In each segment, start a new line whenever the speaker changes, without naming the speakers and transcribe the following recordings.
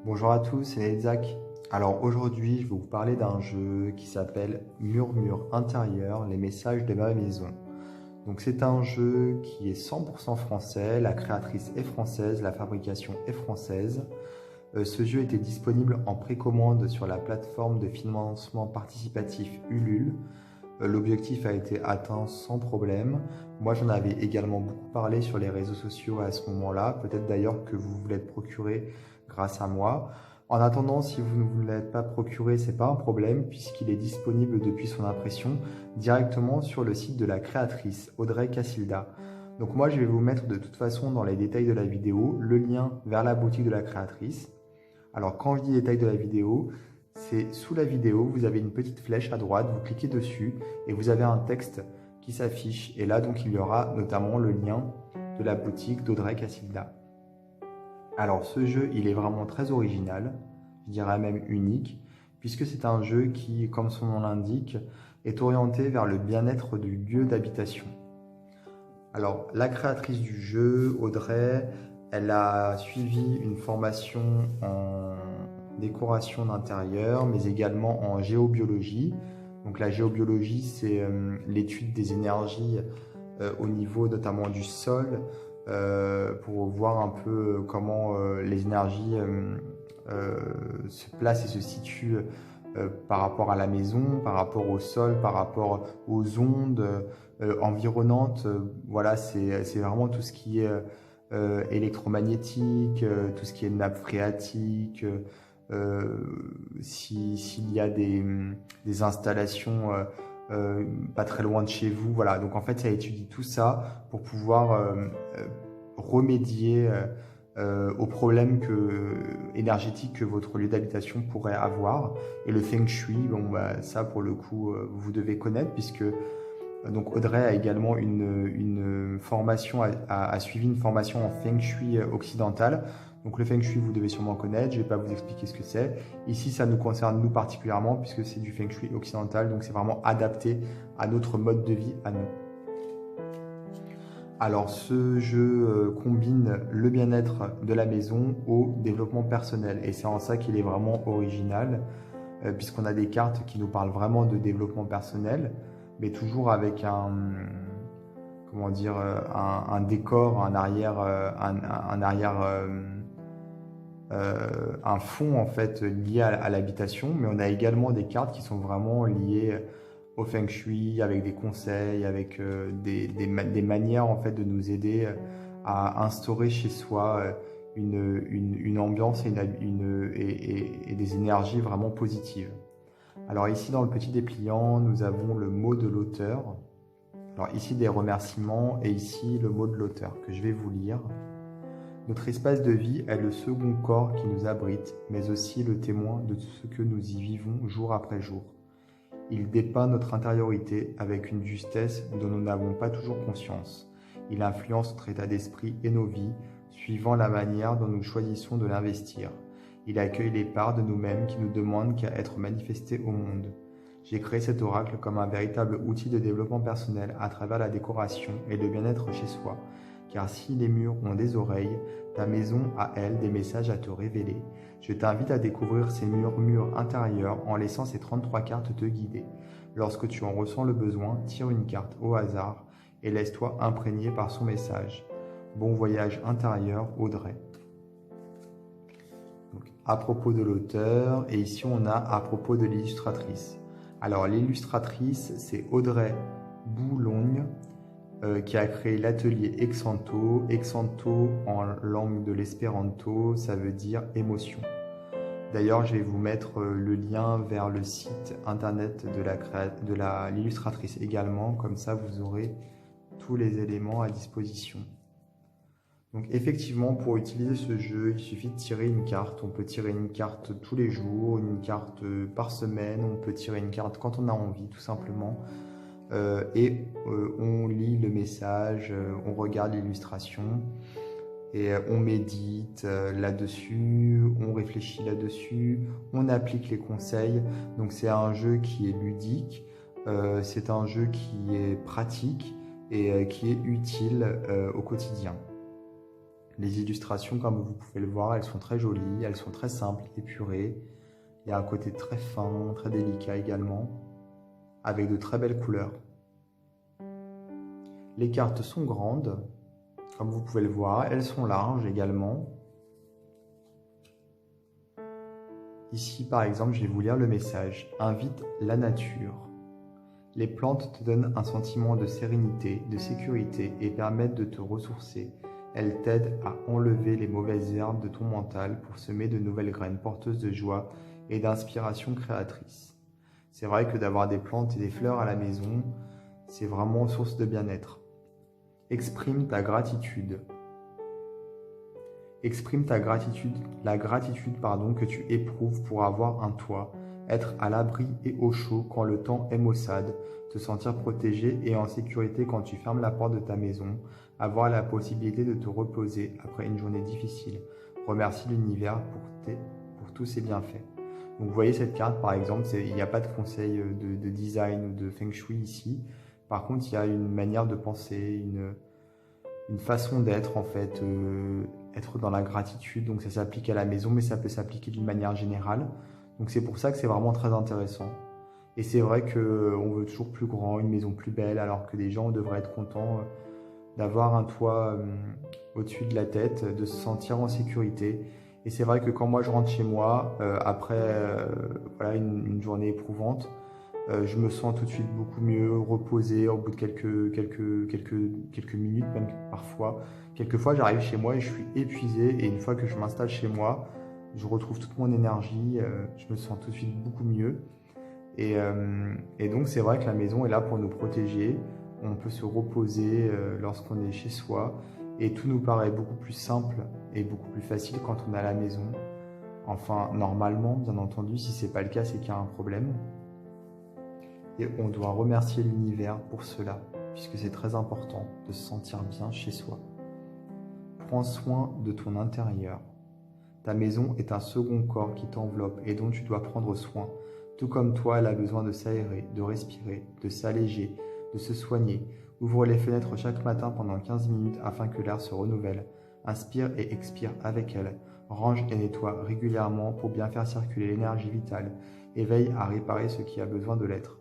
Bonjour à tous, c'est Nelzak. Alors aujourd'hui, je vais vous parler d'un jeu qui s'appelle Murmure intérieur, les messages de ma maison. Donc c'est un jeu qui est 100% français, la créatrice est française, la fabrication est française. Ce jeu était disponible en précommande sur la plateforme de financement participatif Ulule. L'objectif a été atteint sans problème. Moi, j'en avais également beaucoup parlé sur les réseaux sociaux à ce moment-là. Peut-être d'ailleurs que vous vous l'êtes procuré grâce à moi. En attendant, si vous ne vous l'êtes pas procuré, c'est pas un problème puisqu'il est disponible depuis son impression directement sur le site de la créatrice, Audrey Casilda. Donc moi, je vais vous mettre de toute façon dans les détails de la vidéo le lien vers la boutique de la créatrice. Alors quand je dis détails de la vidéo, c'est sous la vidéo, vous avez une petite flèche à droite, vous cliquez dessus et vous avez un texte qui s'affiche. Et là, donc, il y aura notamment le lien de la boutique d'Audrey Casilda. Alors, ce jeu, il est vraiment très original, je dirais même unique, puisque c'est un jeu qui, comme son nom l'indique, est orienté vers le bien-être du lieu d'habitation. Alors, la créatrice du jeu, Audrey, elle a suivi une formation en décoration d'intérieur, mais également en géobiologie. Donc la géobiologie, c'est l'étude des énergies au niveau notamment du sol, pour voir un peu comment les énergies se placent et se situent par rapport à la maison, par rapport au sol, par rapport aux ondes environnantes. Voilà, c'est vraiment tout ce qui est électromagnétique, tout ce qui est nappe phréatique, s'il y a des installations pas très loin de chez vous. Voilà, donc en fait, ça étudie tout ça pour pouvoir remédier aux problèmes énergétiques que votre lieu d'habitation pourrait avoir. Et le Feng Shui, bon, bah, ça pour le coup, vous devez connaître puisque donc Audrey a également une formation, a suivi une formation en Feng Shui occidental. Donc le Feng Shui, vous devez sûrement connaître, je ne vais pas vous expliquer ce que c'est. Ici, ça nous concerne nous particulièrement puisque c'est du Feng Shui occidental, donc c'est vraiment adapté à notre mode de vie, à nous. Alors ce jeu combine le bien-être de la maison au développement personnel et c'est en ça qu'il est vraiment original puisqu'on a des cartes qui nous parlent vraiment de développement personnel, mais toujours avec comment dire, un décor, un arrière, un fond en fait lié à l'habitation, mais on a également des cartes qui sont vraiment liées au Feng Shui, avec des conseils, avec des manières en fait de nous aider à instaurer chez soi une ambiance et des énergies vraiment positives. Alors ici dans le petit dépliant, nous avons le mot de l'auteur. Alors ici des remerciements et ici le mot de l'auteur que je vais vous lire. Notre espace de vie est le second corps qui nous abrite, mais aussi le témoin de ce que nous y vivons jour après jour. Il dépeint notre intériorité avec une justesse dont nous n'avons pas toujours conscience. Il influence notre état d'esprit et nos vies, suivant la manière dont nous choisissons de l'investir. Il accueille les parts de nous-mêmes qui nous demandent qu'à être manifestées au monde. J'ai créé cet oracle comme un véritable outil de développement personnel à travers la décoration et le bien-être chez soi. Car si les murs ont des oreilles, ta maison a, elle, des messages à te révéler. Je t'invite à découvrir ces murmures intérieurs en laissant ces 33 cartes te guider. Lorsque tu en ressens le besoin, tire une carte au hasard et laisse-toi imprégner par son message. Bon voyage intérieur, Audrey. Donc, à propos de l'auteur, et ici on a à propos de l'illustratrice. Alors l'illustratrice, c'est Audrey Boulogne, qui a créé l'atelier Exanto. Exanto, en langue de l'espéranto, ça veut dire émotion. D'ailleurs, je vais vous mettre le lien vers le site internet de l'illustratrice également, comme ça vous aurez tous les éléments à disposition. Donc effectivement, pour utiliser ce jeu, il suffit de tirer une carte. On peut tirer une carte tous les jours, une carte par semaine, on peut tirer une carte quand on a envie, tout simplement. On lit le message, on regarde l'illustration et on médite là-dessus, on réfléchit là-dessus, on applique les conseils. Donc c'est un jeu qui est ludique, c'est un jeu qui est pratique et qui est utile au quotidien. Les illustrations, comme vous pouvez le voir, elles sont très jolies, elles sont très simples, épurées. Il y a un côté très fin, très délicat également, avec de très belles couleurs. Les cartes sont grandes, comme vous pouvez le voir, elles sont larges également. Ici, par exemple, je vais vous lire le message. Invite la nature. Les plantes te donnent un sentiment de sérénité, de sécurité et permettent de te ressourcer. Elles t'aident à enlever les mauvaises herbes de ton mental pour semer de nouvelles graines porteuses de joie et d'inspiration créatrice. C'est vrai que d'avoir des plantes et des fleurs à la maison, c'est vraiment source de bien-être. Exprime ta gratitude. Exprime ta gratitude, la gratitude que tu éprouves pour avoir un toit, être à l'abri et au chaud quand le temps est maussade, te sentir protégé et en sécurité quand tu fermes la porte de ta maison, avoir la possibilité de te reposer après une journée difficile. Remercie l'univers pour tous ses bienfaits. Donc vous voyez cette carte par exemple, il n'y a pas de conseil de design ou de feng shui ici. Par contre, il y a une manière de penser, une façon d'être en fait, être dans la gratitude. Donc ça s'applique à la maison, mais ça peut s'appliquer d'une manière générale. Donc c'est pour ça que c'est vraiment très intéressant. Et c'est vrai qu'on veut toujours plus grand, une maison plus belle, alors que les gens devraient être contents d'avoir un toit au-dessus de la tête, de se sentir en sécurité. Et c'est vrai que quand moi je rentre chez moi, après voilà, une journée éprouvante, je me sens tout de suite beaucoup mieux reposé au bout de quelques minutes, même parfois. Quelquefois, j'arrive chez moi et je suis épuisé. Et une fois que je m'installe chez moi, je retrouve toute mon énergie. Je me sens tout de suite beaucoup mieux. Et donc, c'est vrai que la maison est là pour nous protéger. On peut se reposer lorsqu'on est chez soi. Et tout nous paraît beaucoup plus simple et beaucoup plus facile quand on est à la maison. Enfin, normalement, bien entendu, si ce n'est pas le cas, c'est qu'il y a un problème. Et on doit remercier l'univers pour cela, puisque c'est très important de se sentir bien chez soi. Prends soin de ton intérieur. Ta maison est un second corps qui t'enveloppe et dont tu dois prendre soin. Tout comme toi, elle a besoin de s'aérer, de respirer, de s'alléger, de se soigner. Ouvre les fenêtres chaque matin pendant 15 minutes afin que l'air se renouvelle. Inspire et expire avec elle. Range et nettoie régulièrement pour bien faire circuler l'énergie vitale et veille à réparer ce qui a besoin de l'être.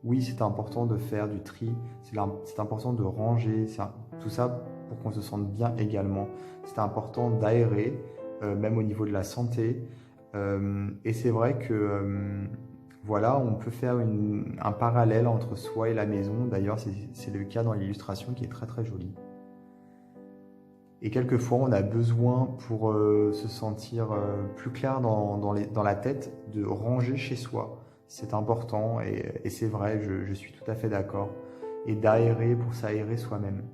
Oui, c'est important de faire du tri, c'est important de ranger, tout ça pour qu'on se sente bien également. C'est important d'aérer, même au niveau de la santé. Et c'est vrai que voilà, on peut faire un parallèle entre soi et la maison. D'ailleurs, c'est le cas dans l'illustration qui est très très jolie. Et quelquefois, on a besoin pour se sentir plus clair dans la tête de ranger chez soi. C'est important et c'est vrai, je suis tout à fait d'accord. Et d'aérer pour s'aérer soi-même.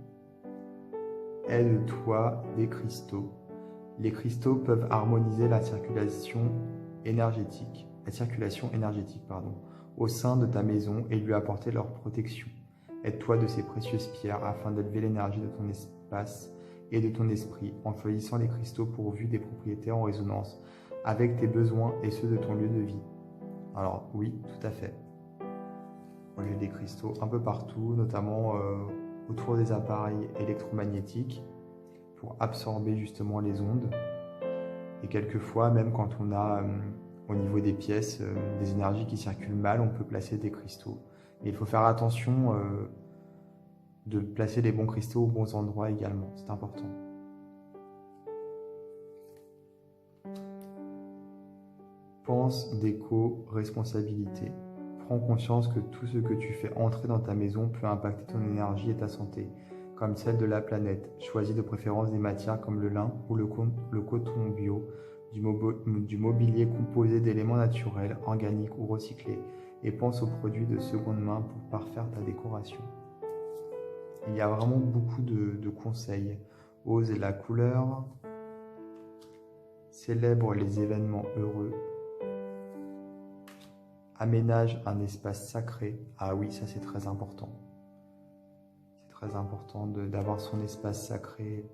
Aide-toi des cristaux. Les cristaux peuvent harmoniser la circulation énergétique, au sein de ta maison et lui apporter leur protection. Aide-toi de ces précieuses pierres afin d'élever l'énergie de ton espace et de ton esprit en choisissant les cristaux pourvus des propriétés en résonance avec tes besoins et ceux de ton lieu de vie. Alors oui, tout à fait. Moi j'ai des cristaux un peu partout, notamment autour des appareils électromagnétiques pour absorber justement les ondes. Et quelquefois, même quand on a au niveau des pièces des énergies qui circulent mal, on peut placer des cristaux. Et il faut faire attention de placer les bons cristaux aux bons endroits également, c'est important. Pense d'éco-responsabilité. Prends conscience que tout ce que tu fais entrer dans ta maison peut impacter ton énergie et ta santé, comme celle de la planète. Choisis de préférence des matières comme le lin ou le coton bio, du mobilier composé d'éléments naturels, organiques ou recyclés, et pense aux produits de seconde main pour parfaire ta décoration. Il y a vraiment beaucoup de conseils. Ose la couleur, célèbre les événements heureux, aménage un espace sacré. Ah oui, ça c'est très important. C'est très important d'avoir son espace sacré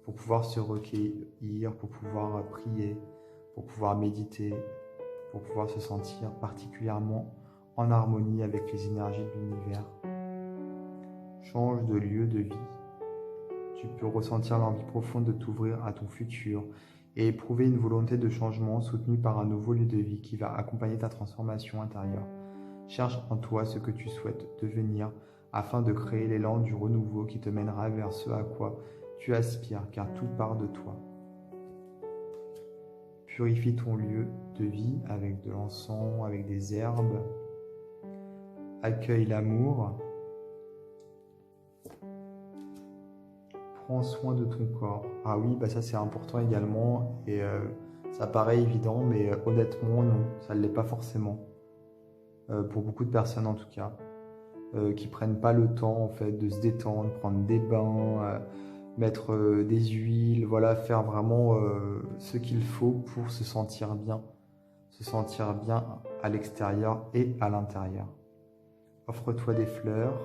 pour pouvoir se recueillir, pour pouvoir prier, pour pouvoir méditer, pour pouvoir se sentir particulièrement en harmonie avec les énergies de l'univers. Change de lieu de vie. Tu peux ressentir l'envie profonde de t'ouvrir à ton futur et éprouver une volonté de changement soutenue par un nouveau lieu de vie qui va accompagner ta transformation intérieure. Cherche en toi ce que tu souhaites devenir afin de créer l'élan du renouveau qui te mènera vers ce à quoi tu aspires, car tout part de toi. Purifie ton lieu de vie avec de l'encens, avec des herbes. Accueille l'amour. Prends soin de ton corps. Ah oui, bah ça c'est important également. Et ça paraît évident, mais honnêtement, non, ça ne l'est pas forcément. Pour beaucoup de personnes en tout cas, qui prennent pas le temps en fait de se détendre, prendre des bains, mettre des huiles, voilà, faire vraiment ce qu'il faut pour se sentir bien à l'extérieur et à l'intérieur. Offre-toi des fleurs,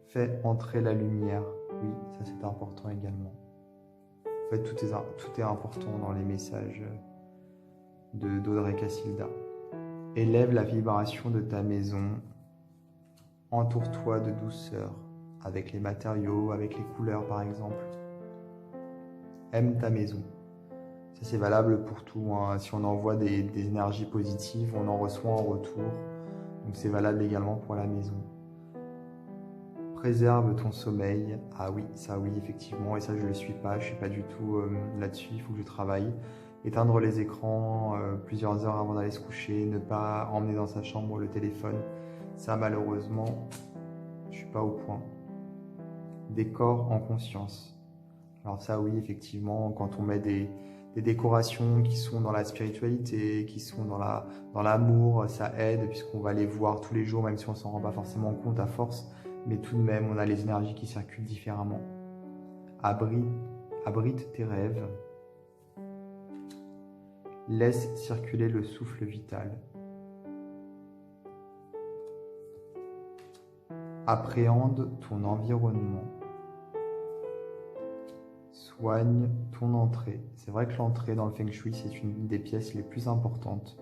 fais entrer la lumière, oui, ça c'est important également. En fait, tout est important dans les messages d'Audrey Cassilda. Élève la vibration de ta maison, entoure-toi de douceur, avec les matériaux, avec les couleurs par exemple. Aime ta maison. Ça c'est valable pour tout, hein. Si on envoie des énergies positives, on en reçoit en retour. Donc c'est valable également pour la maison. Préserve ton sommeil. Ah oui, ça oui, effectivement, et ça je ne le suis pas, je ne suis pas du tout là-dessus, il faut que je travaille. Éteindre les écrans plusieurs heures avant d'aller se coucher, ne pas emmener dans sa chambre le téléphone. Ça malheureusement, je ne suis pas au point. Décor en conscience. Alors ça oui, effectivement, quand on met des décorations qui sont dans la spiritualité, qui sont dans l'amour, ça aide puisqu'on va les voir tous les jours, même si on ne s'en rend pas forcément compte à force, mais tout de même, on a les énergies qui circulent différemment. Abrite tes rêves. Laisse circuler le souffle vital. Appréhende ton environnement. Soigne ton entrée. C'est vrai que l'entrée dans le Feng Shui, c'est une des pièces les plus importantes.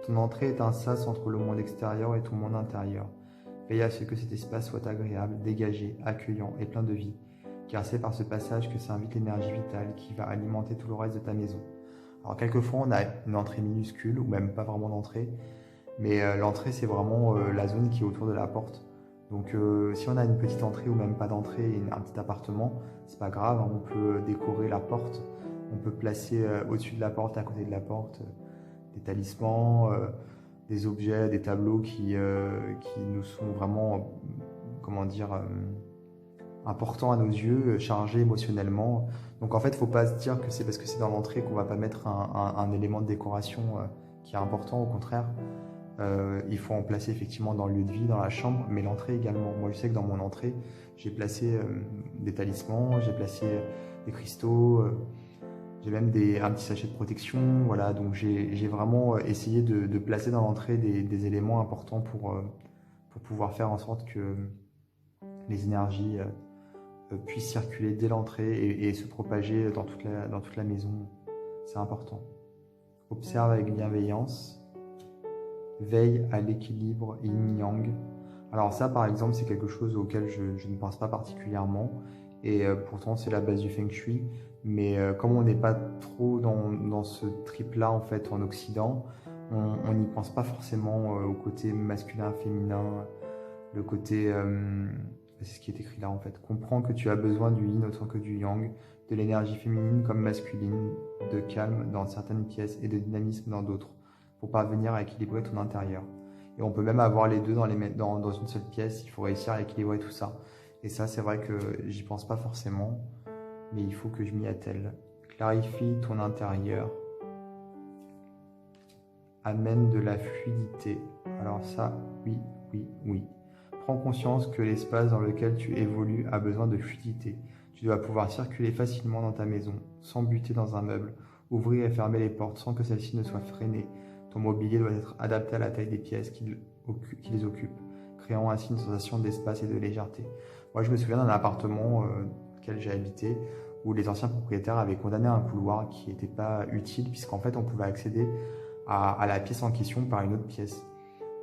Ton entrée est un sas entre le monde extérieur et ton monde intérieur. Veille à ce que cet espace soit agréable, dégagé, accueillant et plein de vie, car c'est par ce passage que s'invite l'énergie vitale qui va alimenter tout le reste de ta maison. Alors quelquefois on a une entrée minuscule ou même pas vraiment d'entrée, mais l'entrée c'est vraiment la zone qui est autour de la porte. Donc si on a une petite entrée ou même pas d'entrée et un petit appartement, c'est pas grave, hein, on peut décorer la porte, on peut placer au-dessus de la porte, à côté de la porte, des talismans, des objets, des tableaux qui nous sont vraiment, comment dire, importants à nos yeux, chargés émotionnellement. Donc en fait, il ne faut pas se dire que c'est parce que c'est dans l'entrée qu'on ne va pas mettre un élément de décoration qui est important, au contraire. Il faut en placer effectivement dans le lieu de vie, dans la chambre, mais l'entrée également. Moi je sais que dans mon entrée, j'ai placé des talismans, j'ai placé des cristaux, j'ai même un petit sachet de protection, voilà. Donc j'ai vraiment essayé de placer dans l'entrée des éléments importants pour pouvoir faire en sorte que les énergies puissent circuler dès l'entrée et se propager dans toute la maison. C'est important. Observe avec bienveillance. Veille à l'équilibre yin-yang. Alors ça, par exemple, c'est quelque chose auquel je ne pense pas particulièrement. Et pourtant, c'est la base du Feng Shui. Mais comme on n'est pas trop dans ce trip-là, en fait, en Occident, on n'y pense pas forcément au côté masculin, féminin, le côté... c'est ce qui est écrit là, en fait. Comprends que tu as besoin du yin autant que du yang, de l'énergie féminine comme masculine, de calme dans certaines pièces et de dynamisme dans d'autres, pour parvenir à équilibrer ton intérieur. Et on peut même avoir les deux dans une seule pièce, il faut réussir à équilibrer tout ça. Et ça, c'est vrai que j'y pense pas forcément, mais il faut que je m'y attelle. Clarifie ton intérieur. Amène de la fluidité. Alors ça, oui, oui, oui. Prends conscience que l'espace dans lequel tu évolues a besoin de fluidité. Tu dois pouvoir circuler facilement dans ta maison, sans buter dans un meuble, ouvrir et fermer les portes sans que celles-ci ne soient freinées. Ton mobilier doit être adapté à la taille des pièces qui les occupent, créant ainsi une sensation d'espace et de légèreté. Moi, je me souviens d'un appartement auquel j'ai habité, où les anciens propriétaires avaient condamné un couloir qui n'était pas utile, puisqu'en fait, on pouvait accéder à la pièce en question par une autre pièce.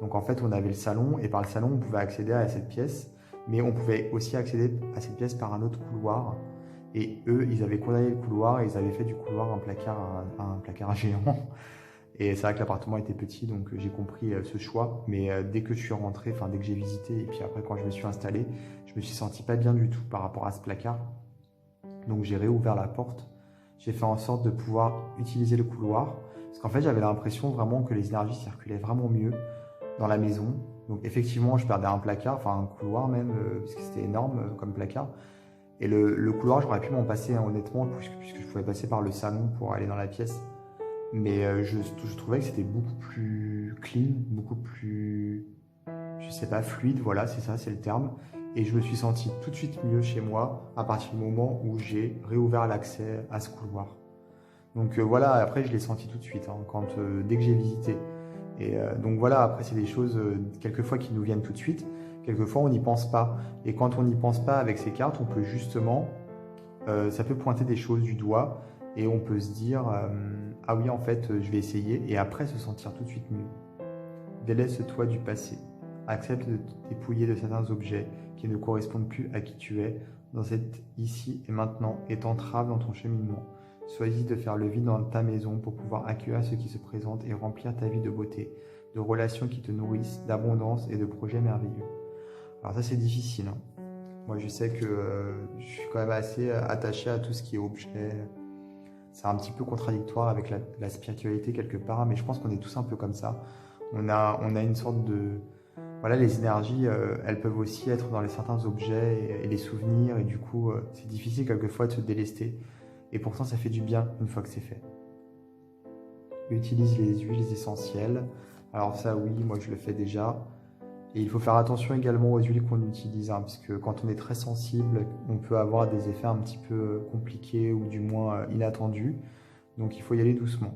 Donc en fait, on avait le salon, et par le salon, on pouvait accéder à cette pièce, mais on pouvait aussi accéder à cette pièce par un autre couloir. Et eux, ils avaient condamné le couloir et ils avaient fait du couloir un placard géant. Et c'est vrai que l'appartement était petit, donc j'ai compris ce choix. Mais dès que je suis rentré, enfin dès que j'ai visité, et puis après quand je me suis installé, je me suis senti pas bien du tout par rapport à ce placard. Donc j'ai réouvert la porte. J'ai fait en sorte de pouvoir utiliser le couloir. Parce qu'en fait, j'avais l'impression vraiment que les énergies circulaient vraiment mieux dans la maison. Donc effectivement, je perdais un placard, enfin un couloir même, parce que c'était énorme comme placard. Et le couloir, j'aurais pu m'en passer honnêtement, puisque je pouvais passer par le salon pour aller dans la pièce. Mais je trouvais que c'était beaucoup plus clean, beaucoup plus, je sais pas, fluide, voilà, c'est ça, c'est le terme. Et je me suis senti tout de suite mieux chez moi à partir du moment où j'ai réouvert l'accès à ce couloir. Donc voilà, après je l'ai senti tout de suite, hein, dès que j'ai visité. Et donc voilà, après c'est des choses quelquefois qui nous viennent tout de suite, quelquefois on n'y pense pas. Et quand on n'y pense pas avec ces cartes, on peut justement, ça peut pointer des choses du doigt et on peut se dire ah oui en fait je vais essayer et après se sentir tout de suite mieux. Délaisse-toi du passé. Accepte de te dépouiller de certains objets qui ne correspondent plus à qui tu es dans cet ici et maintenant et t'entravent dans ton cheminement. Choisis de faire le vide dans ta maison pour pouvoir accueillir ce qui se présente et remplir ta vie de beauté, de relations qui te nourrissent, d'abondance et de projets merveilleux. Alors ça c'est difficile. Hein. Moi je sais que je suis quand même assez attaché à tout ce qui est objet. C'est un petit peu contradictoire avec la spiritualité quelque part, mais je pense qu'on est tous un peu comme ça. On a une sorte de... Voilà, les énergies, elles peuvent aussi être dans certains objets et les souvenirs, et du coup c'est difficile quelquefois de se délester. Et pourtant, ça fait du bien une fois que c'est fait. Utilise les huiles essentielles. Alors ça, oui, moi je le fais déjà. Et il faut faire attention également aux huiles qu'on utilise, hein, parce que quand on est très sensible, on peut avoir des effets un petit peu compliqués ou du moins inattendus. Donc il faut y aller doucement.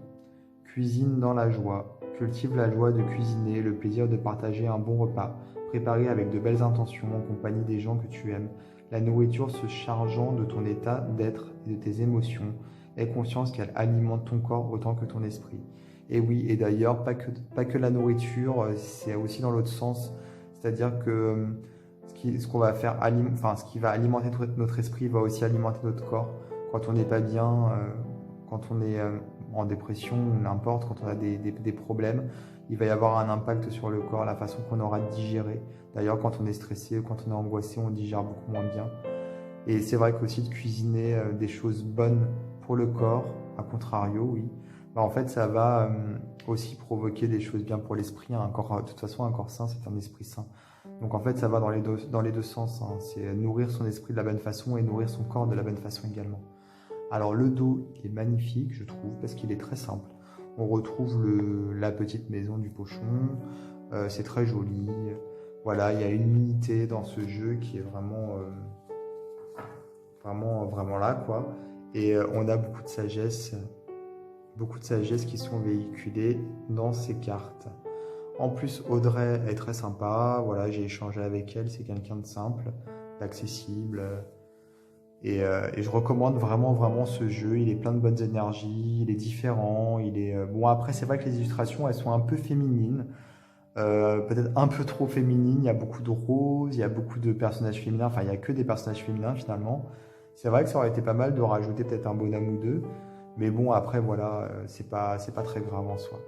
Cuisine dans la joie. Cultive la joie de cuisiner, le plaisir de partager un bon repas, préparé avec de belles intentions en compagnie des gens que tu aimes. La nourriture se chargeant de ton état d'être et de tes émotions, aie conscience qu'elle alimente ton corps autant que ton esprit. Et oui, et d'ailleurs, pas que la nourriture, c'est aussi dans l'autre sens. C'est-à-dire que ce qui va alimenter notre esprit va aussi alimenter notre corps. Quand on n'est pas bien, quand on est en dépression, n'importe, quand on a des problèmes, il va y avoir un impact sur le corps, la façon qu'on aura de digérer. D'ailleurs, quand on est stressé ou quand on est angoissé, on digère beaucoup moins bien. Et c'est vrai qu'aussi de cuisiner des choses bonnes pour le corps, à contrario, oui, en fait, ça va aussi provoquer des choses bien pour l'esprit. Hein. De toute façon, un corps sain, c'est un esprit sain. Donc en fait, ça va dans les deux sens. Hein. C'est nourrir son esprit de la bonne façon et nourrir son corps de la bonne façon également. Alors le dos est magnifique, je trouve, parce qu'il est très simple. On retrouve la petite maison du pochon, c'est très joli. Voilà, il y a une unité dans ce jeu qui est vraiment là, quoi. Et on a beaucoup de sagesse qui sont véhiculées dans ces cartes. En plus, Audrey est très sympa. Voilà, j'ai échangé avec elle. C'est quelqu'un de simple, d'accessible. Et je recommande vraiment ce jeu. Il est plein de bonnes énergies. Il est différent. Bon, après, c'est vrai que les illustrations, elles sont un peu féminines. Peut-être un peu trop féminines. Il y a beaucoup de roses. Il y a beaucoup de personnages féminins. Enfin, il n'y a que des personnages féminins, finalement. C'est vrai que ça aurait été pas mal de rajouter peut-être un bonhomme ou deux. Mais bon, après, voilà, c'est pas très grave en soi.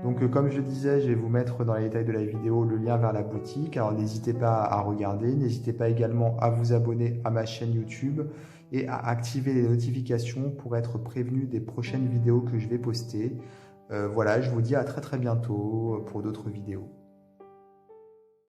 Donc, comme je le disais, je vais vous mettre dans les détails de la vidéo le lien vers la boutique. Alors, n'hésitez pas à regarder. N'hésitez pas également à vous abonner à ma chaîne YouTube et à activer les notifications pour être prévenu des prochaines vidéos que je vais poster. Voilà, je vous dis à très bientôt pour d'autres vidéos.